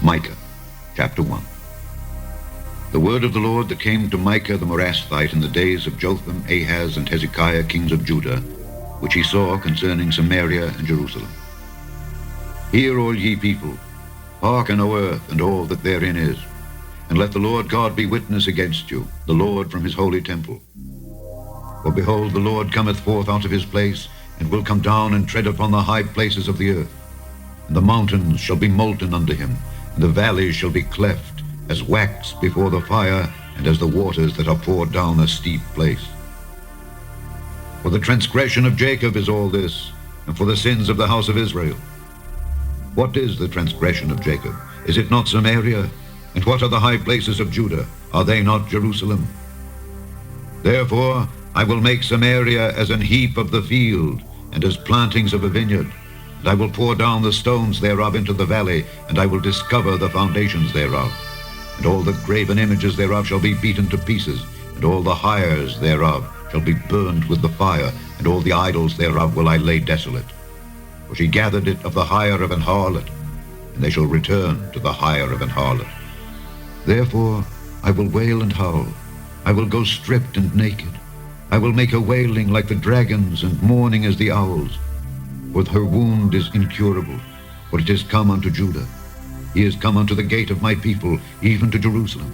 Micah, chapter 1. The word of the Lord that came to Micah the Morasthite in the days of Jotham, Ahaz, and Hezekiah, kings of Judah, which he saw concerning Samaria and Jerusalem. Hear, all ye people, hearken, O earth, and all that therein is, and let the Lord God be witness against you, the Lord from his holy temple. For behold, the Lord cometh forth out of his place, and will come down and tread upon the high places of the earth. And the mountains shall be molten under him, and the valleys shall be cleft, as wax before the fire, and as the waters that are poured down a steep place. For the transgression of Jacob is all this, and for the sins of the house of Israel. What is the transgression of Jacob? Is it not Samaria? And what are the high places of Judah? Are they not Jerusalem? Therefore I will make Samaria as an heap of the field, and as plantings of a vineyard. And I will pour down the stones thereof into the valley, and I will discover the foundations thereof. And all the graven images thereof shall be beaten to pieces, and all the hires thereof shall be burned with the fire, and all the idols thereof will I lay desolate. For she gathered it of the hire of an harlot, and they shall return to the hire of an harlot. Therefore I will wail and howl, I will go stripped and naked. I will make her wailing like the dragons, and mourning as the owls. For her wound is incurable, for it is come unto Judah. He is come unto the gate of my people, even to Jerusalem.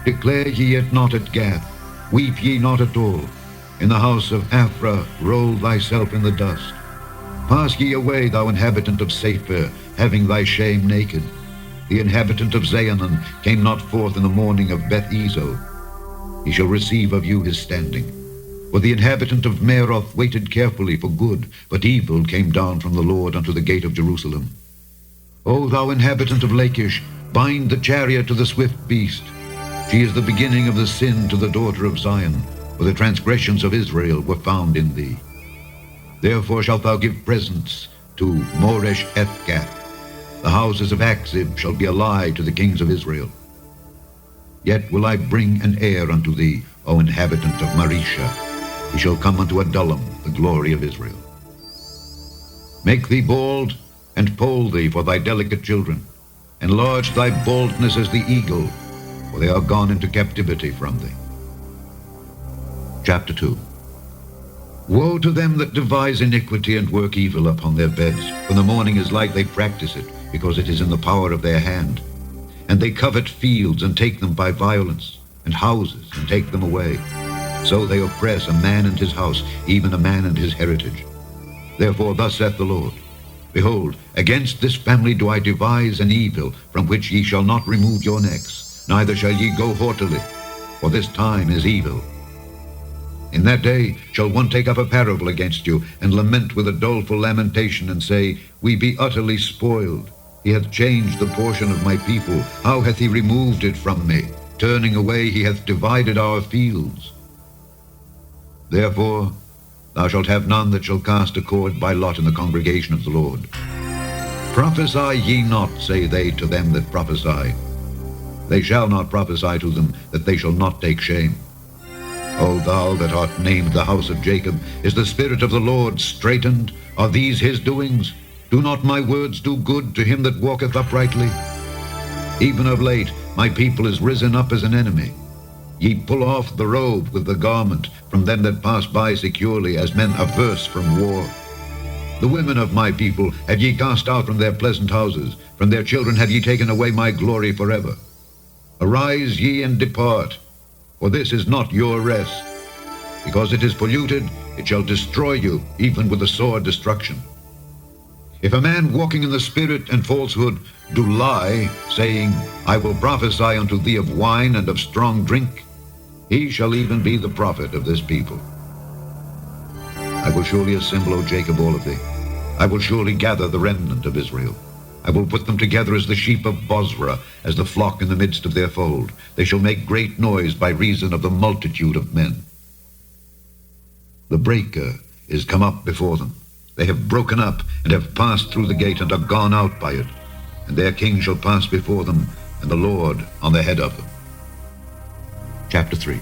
Declare ye it not at Gath, weep ye not at all. In the house of Aphrah roll thyself in the dust. Pass ye away, thou inhabitant of Sephir, having thy shame naked. The inhabitant of Zaanannim came not forth in the morning of Beth-ezel. He shall receive of you his standing. For the inhabitant of Meroth waited carefully for good, but evil came down from the Lord unto the gate of Jerusalem. O thou inhabitant of Lachish, bind the chariot to the swift beast. She is the beginning of the sin to the daughter of Zion, for the transgressions of Israel were found in thee. Therefore shalt thou give presents to Moresh-Ethgath. The houses of Achzib shall be a lie to the kings of Israel. Yet will I bring an heir unto thee, O inhabitant of Mareshah. He shall come unto Adullam, the glory of Israel. Make thee bald, and poll thee for thy delicate children. Enlarge thy baldness as the eagle, for they are gone into captivity from thee. Chapter 2. Woe to them that devise iniquity and work evil upon their beds. When the morning is light they practice it, because it is in the power of their hand. And they covet fields and take them by violence, and houses and take them away. So they oppress a man and his house, even a man and his heritage. Therefore thus saith the Lord, Behold, against this family do I devise an evil, from which ye shall not remove your necks, neither shall ye go haughtily, for this time is evil. In that day shall one take up a parable against you, and lament with a doleful lamentation, and say, We be utterly spoiled. He hath changed the portion of my people. How hath he removed it from me? Turning away he hath divided our fields. Therefore thou shalt have none that shall cast a cord by lot in the congregation of the Lord. Prophesy ye not, say they to them that prophesy. They shall not prophesy to them, that they shall not take shame. O thou that art named the house of Jacob, is the Spirit of the Lord straitened? Are these his doings? Do not my words do good to him that walketh uprightly? Even of late my people is risen up as an enemy. Ye pull off the robe with the garment from them that pass by securely, as men averse from war. The women of my people have ye cast out from their pleasant houses. From their children have ye taken away my glory forever. Arise ye and depart, for this is not your rest. Because it is polluted, it shall destroy you, even with the sword destruction. If a man walking in the spirit and falsehood do lie, saying, I will prophesy unto thee of wine and of strong drink, he shall even be the prophet of this people. I will surely assemble, O Jacob, all of thee. I will surely gather the remnant of Israel. I will put them together as the sheep of Bozrah, as the flock in the midst of their fold. They shall make great noise by reason of the multitude of men. The breaker is come up before them. They have broken up and have passed through the gate and are gone out by it. And their king shall pass before them, and the Lord on the head of them. Chapter 3.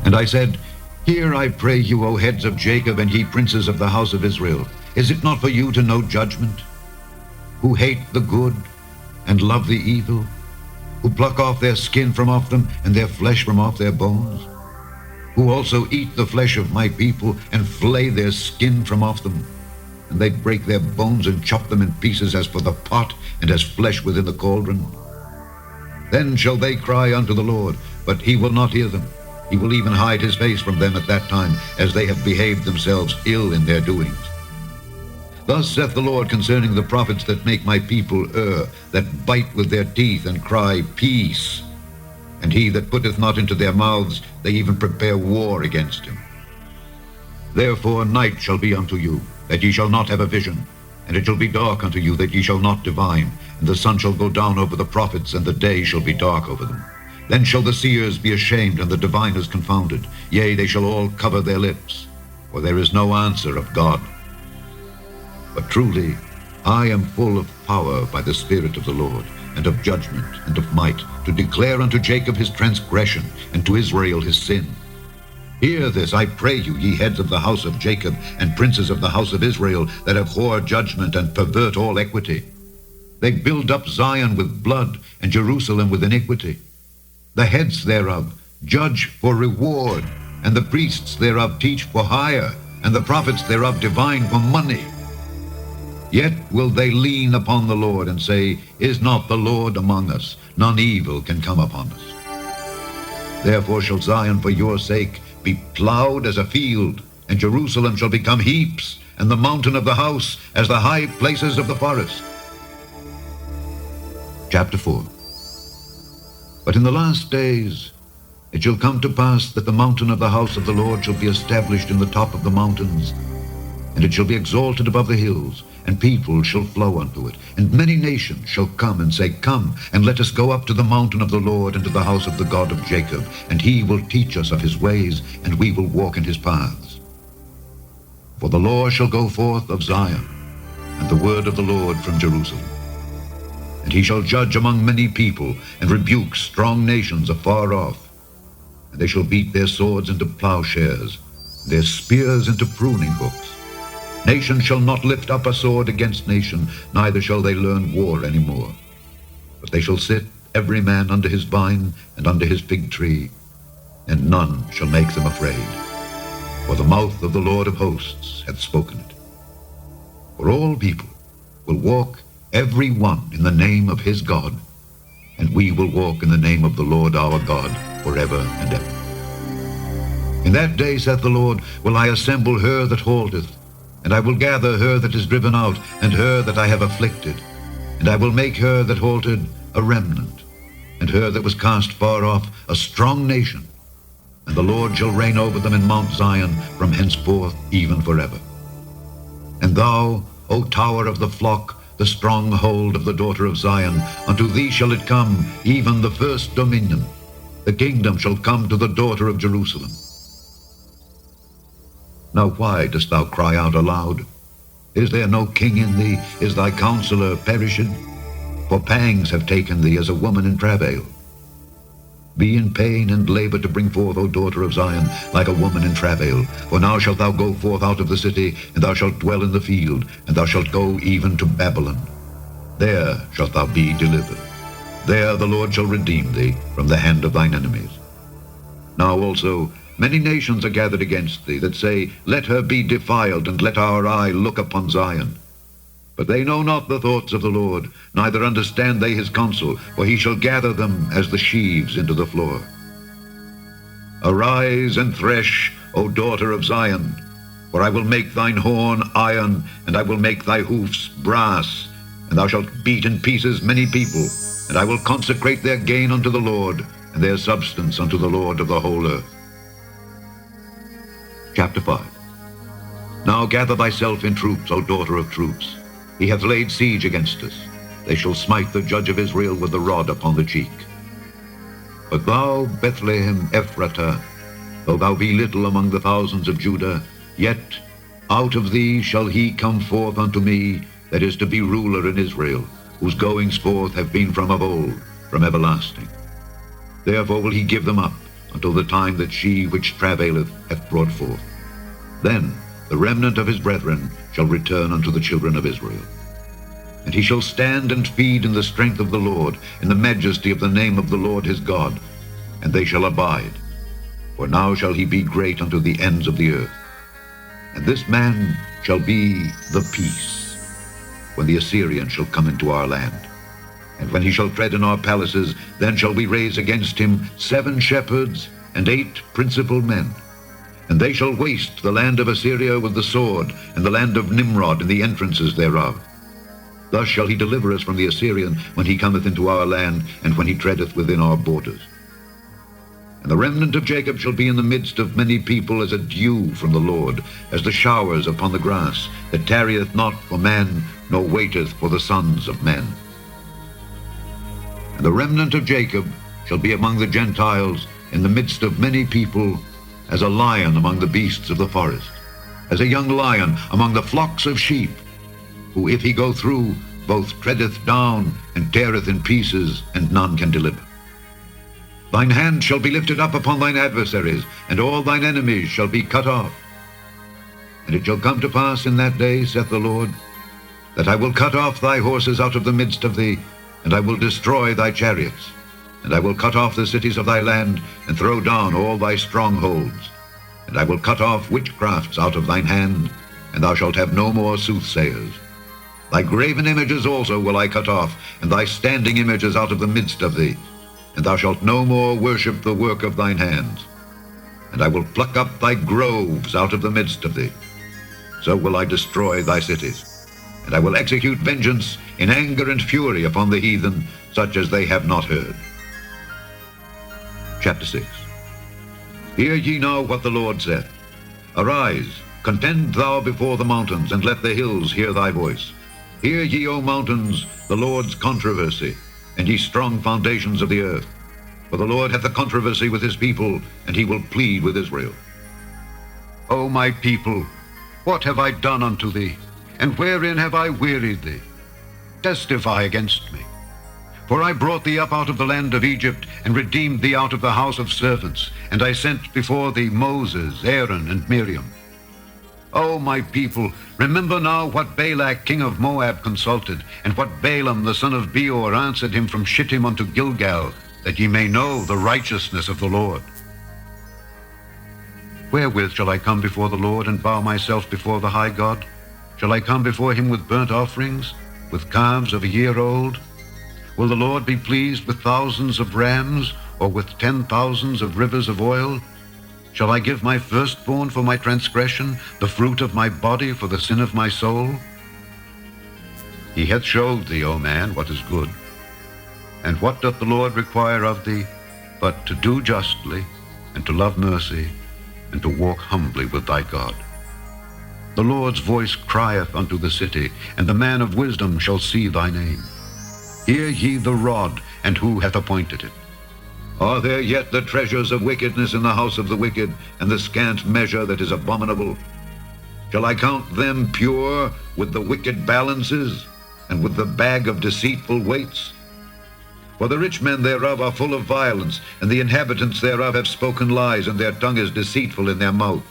And I said, Hear, I pray you, O heads of Jacob, and ye princes of the house of Israel. Is it not for you to know judgment? Who hate the good, and love the evil, who pluck off their skin from off them, and their flesh from off their bones, who also eat the flesh of my people, and flay their skin from off them, and they break their bones and chop them in pieces as for the pot, and as flesh within the cauldron. Then shall they cry unto the Lord, but he will not hear them. He will even hide his face from them at that time, as they have behaved themselves ill in their doings. Thus saith the Lord concerning the prophets that make my people err, that bite with their teeth and cry, Peace. And he that putteth not into their mouths, they even prepare war against him. Therefore night shall be unto you, that ye shall not have a vision, and it shall be dark unto you, that ye shall not divine, and the sun shall go down over the prophets, and the day shall be dark over them. Then shall the seers be ashamed, and the diviners confounded. Yea, they shall all cover their lips, for there is no answer of God. But truly, I am full of power by the Spirit of the Lord, and of judgment, and of might, to declare unto Jacob his transgression, and to Israel his sin. Hear this, I pray you, ye heads of the house of Jacob, and princes of the house of Israel, that abhor judgment, and pervert all equity. They build up Zion with blood, and Jerusalem with iniquity. The heads thereof judge for reward, and the priests thereof teach for hire, and the prophets thereof divine for money. Yet will they lean upon the Lord, and say, Is not the Lord among us? None evil can come upon us. Therefore shall Zion for your sake be plowed as a field, and Jerusalem shall become heaps, and the mountain of the house as the high places of the forest. Chapter 4. But in the last days it shall come to pass that the mountain of the house of the Lord shall be established in the top of the mountains, and it shall be exalted above the hills, and people shall flow unto it. And many nations shall come and say, Come, and let us go up to the mountain of the Lord, and to the house of the God of Jacob, and he will teach us of his ways, and we will walk in his paths. For the law shall go forth of Zion, and the word of the Lord from Jerusalem. And he shall judge among many people, and rebuke strong nations afar off. And they shall beat their swords into plowshares, their spears into pruning hooks. Nation shall not lift up a sword against nation, neither shall they learn war any more. But they shall sit every man under his vine and under his fig tree, and none shall make them afraid. For the mouth of the Lord of hosts hath spoken it. For all people will walk every one in the name of his God, and we will walk in the name of the Lord our God forever and ever. In that day, saith the Lord, will I assemble her that halteth, and I will gather her that is driven out, and her that I have afflicted. And I will make her that halted a remnant, and her that was cast far off a strong nation. And the Lord shall reign over them in Mount Zion from henceforth even forever. And thou, O tower of the flock, the stronghold of the daughter of Zion, unto thee shall it come, even the first dominion. The kingdom shall come to the daughter of Jerusalem. Now why dost thou cry out aloud? Is there no king in thee? Is thy counselor perished? For pangs have taken thee as a woman in travail. Be in pain and labor to bring forth, O daughter of Zion, like a woman in travail. For now shalt thou go forth out of the city, and thou shalt dwell in the field, and thou shalt go even to Babylon. There shalt thou be delivered. There the Lord shall redeem thee from the hand of thine enemies. Now also many nations are gathered against thee, that say, Let her be defiled, and let our eye look upon Zion. But they know not the thoughts of the Lord, neither understand they his counsel, for he shall gather them as the sheaves into the floor. Arise and thresh, O daughter of Zion, for I will make thine horn iron, and I will make thy hoofs brass, and thou shalt beat in pieces many people, and I will consecrate their gain unto the Lord, and their substance unto the Lord of the whole earth. Chapter 5. Now gather thyself in troops, O daughter of troops. He hath laid siege against us. They shall smite the judge of Israel with the rod upon the cheek. But thou, Bethlehem Ephratah, though thou be little among the thousands of Judah, yet out of thee shall he come forth unto me, that is to be ruler in Israel, whose goings forth have been from of old, from everlasting. Therefore will he give them up, until the time that she which travaileth hath brought forth. Then the remnant of his brethren shall return unto the children of Israel. And he shall stand and feed in the strength of the Lord, in the majesty of the name of the Lord his God, and they shall abide. For now shall he be great unto the ends of the earth. And this man shall be the peace, when the Assyrian shall come into our land. And when he shall tread in our palaces, then shall we raise against him 7 shepherds and 8 principal men. And they shall waste the land of Assyria with the sword, and the land of Nimrod and the entrances thereof. Thus shall he deliver us from the Assyrian when he cometh into our land, and when he treadeth within our borders. And the remnant of Jacob shall be in the midst of many people as a dew from the Lord, as the showers upon the grass, that tarrieth not for man, nor waiteth for the sons of men. And the remnant of Jacob shall be among the Gentiles, in the midst of many people, as a lion among the beasts of the forest, as a young lion among the flocks of sheep, who if he go through, both treadeth down and teareth in pieces, and none can deliver. Thine hand shall be lifted up upon thine adversaries, and all thine enemies shall be cut off. And it shall come to pass in that day, saith the Lord, that I will cut off thy horses out of the midst of thee, and I will destroy thy chariots. And I will cut off the cities of thy land, and throw down all thy strongholds. And I will cut off witchcrafts out of thine hand, and thou shalt have no more soothsayers. Thy graven images also will I cut off, and thy standing images out of the midst of thee. And thou shalt no more worship the work of thine hands. And I will pluck up thy groves out of the midst of thee. So will I destroy thy cities. And I will execute vengeance in anger and fury upon the heathen, such as they have not heard. Chapter 6. Hear ye now what the Lord saith. Arise, contend thou before the mountains, and let the hills hear thy voice. Hear ye, O mountains, the Lord's controversy, and ye strong foundations of the earth. For the Lord hath a controversy with his people, and he will plead with Israel. O my people, what have I done unto thee? And wherein have I wearied thee? Testify against me. For I brought thee up out of the land of Egypt, and redeemed thee out of the house of servants, and I sent before thee Moses, Aaron, and Miriam. O my people, remember now what Balak king of Moab consulted, and what Balaam the son of Beor answered him from Shittim unto Gilgal, that ye may know the righteousness of the Lord. Wherewith shall I come before the Lord, and bow myself before the high God? Shall I come before him with burnt offerings, with calves of a year old? Will the Lord be pleased with thousands of rams, or with 10,000s of rivers of oil? Shall I give my firstborn for my transgression, the fruit of my body for the sin of my soul? He hath showed thee, O man, what is good. And what doth the Lord require of thee, but to do justly, and to love mercy, and to walk humbly with thy God? The Lord's voice crieth unto the city, and the man of wisdom shall see thy name. Hear ye the rod, and who hath appointed it? Are there yet the treasures of wickedness in the house of the wicked, and the scant measure that is abominable? Shall I count them pure with the wicked balances, and with the bag of deceitful weights? For the rich men thereof are full of violence, and the inhabitants thereof have spoken lies, and their tongue is deceitful in their mouth.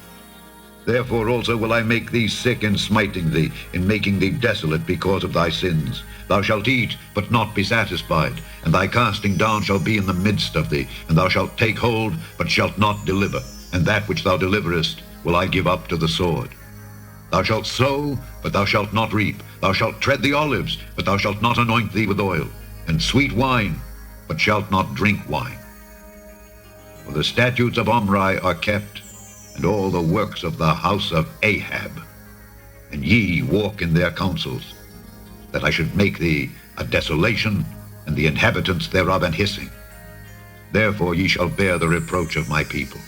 Therefore also will I make thee sick in smiting thee, in making thee desolate because of thy sins. Thou shalt eat, but not be satisfied, and thy casting down shall be in the midst of thee, and thou shalt take hold, but shalt not deliver, and that which thou deliverest will I give up to the sword. Thou shalt sow, but thou shalt not reap. Thou shalt tread the olives, but thou shalt not anoint thee with oil, and sweet wine, but shalt not drink wine. For the statutes of Omri are kept, and all the works of the house of Ahab, and ye walk in their counsels, that I should make thee a desolation, and the inhabitants thereof an hissing. Therefore ye shall bear the reproach of my people.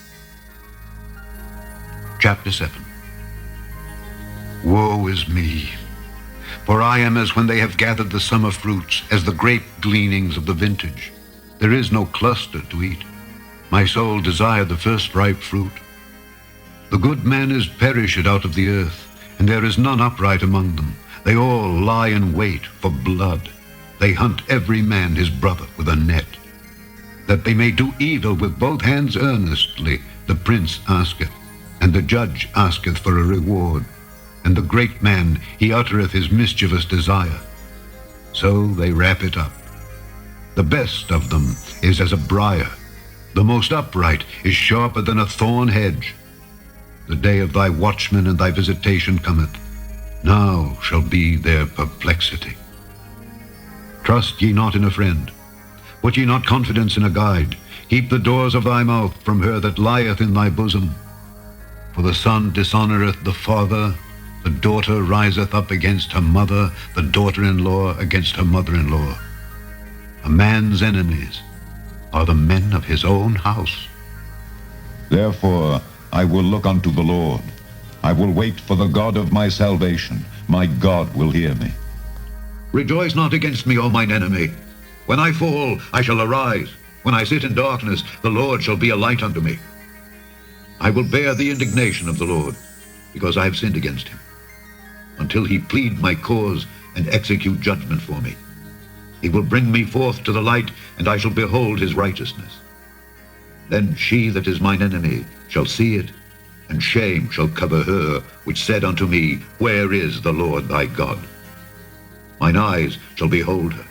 Chapter 7. Woe is me, for I am as when they have gathered the summer fruits, as the grape gleanings of the vintage. There is no cluster to eat. My soul desired the first ripe fruit. The good man is perished out of the earth, and there is none upright among them. They all lie in wait for blood. They hunt every man his brother with a net. That they may do evil with both hands earnestly, the prince asketh, and the judge asketh for a reward. And the great man, he uttereth his mischievous desire. so they wrap it up. The best of them is as a briar. The most upright is sharper than a thorn hedge. The day of thy watchman and thy visitation cometh. Now shall be their perplexity. Trust ye not in a friend. Put ye not confidence in a guide. Keep the doors of thy mouth from her that lieth in thy bosom. For the son dishonoureth the father, the daughter riseth up against her mother, the daughter-in-law against her mother-in-law. A man's enemies are the men of his own house. Therefore I will look unto the Lord. I will wait for the God of my salvation. My God will hear me. Rejoice not against me, O mine enemy. When I fall, I shall arise. When I sit in darkness, the Lord shall be a light unto me. I will bear the indignation of the Lord, because I have sinned against him, until he plead my cause and execute judgment for me. He will bring me forth to the light, and I shall behold his righteousness. Then she that is mine enemy shall see it, and shame shall cover her which said unto me, Where is the Lord thy God? Mine eyes shall behold her.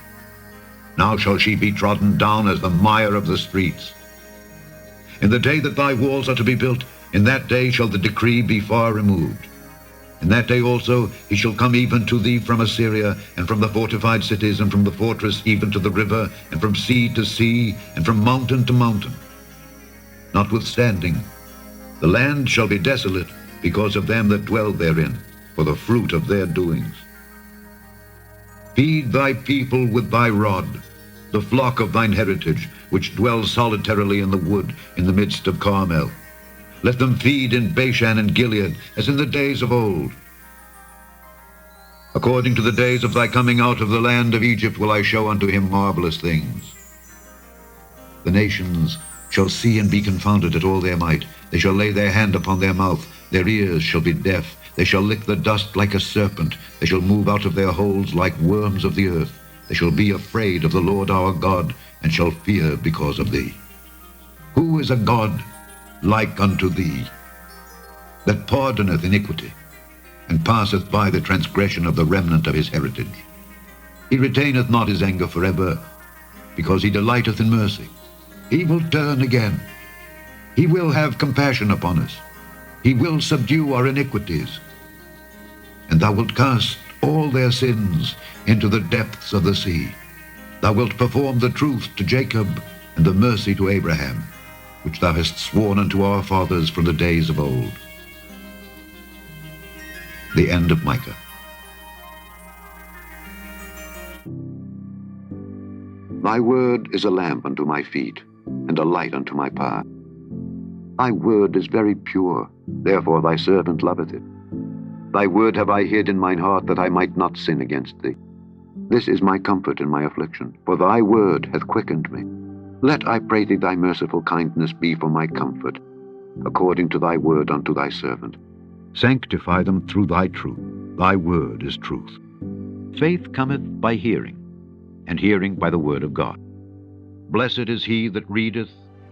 Now shall she be trodden down as the mire of the streets. In the day that thy walls are to be built, in that day shall the decree be far removed. In that day also he shall come even to thee from Assyria, and from the fortified cities, and from the fortress even to the river, and from sea to sea, and from mountain to mountain. Notwithstanding, the land shall be desolate because of them that dwell therein, for the fruit of their doings. Feed thy people with thy rod, the flock of thine heritage, which dwells solitarily in the wood, in the midst of Carmel. Let them feed in Bashan and Gilead, as in the days of old. According to the days of thy coming out of the land of Egypt will I show unto him marvelous things. The nations shall see and be confounded at all their might. They shall lay their hand upon their mouth. Their ears shall be deaf. They shall lick the dust like a serpent. They shall move out of their holes like worms of the earth. They shall be afraid of the Lord our God, and shall fear because of thee. Who is a God like unto thee, that pardoneth iniquity, and passeth by the transgression of the remnant of his heritage? He retaineth not his anger forever, because he delighteth in mercy. He will turn again. He will have compassion upon us. He will subdue our iniquities. And thou wilt cast all their sins into the depths of the sea. Thou wilt perform the truth to Jacob, and the mercy to Abraham, which thou hast sworn unto our fathers from the days of old. The end of Micah. Thy word is a lamp unto my feet, and a light unto my path. Thy word is very pure, therefore thy servant loveth it. Thy word have I hid in mine heart, that I might not sin against thee. This is my comfort in my affliction, for thy word hath quickened me. Let, I pray thee, thy merciful kindness be for my comfort, according to thy word unto thy servant. Sanctify them through thy truth. Thy word is truth. Faith cometh by hearing, and hearing by the word of God. Blessed is he that readeth,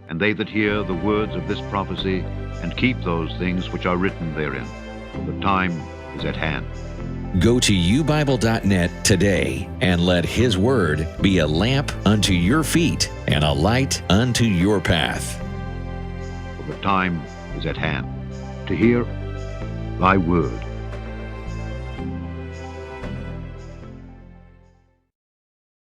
and they that hear the words of this prophecy, and keep those things which are written therein, for the time is at hand. Go to ubible.net today and let his word be a lamp unto your feet and a light unto your path. For the time is at hand to hear thy word.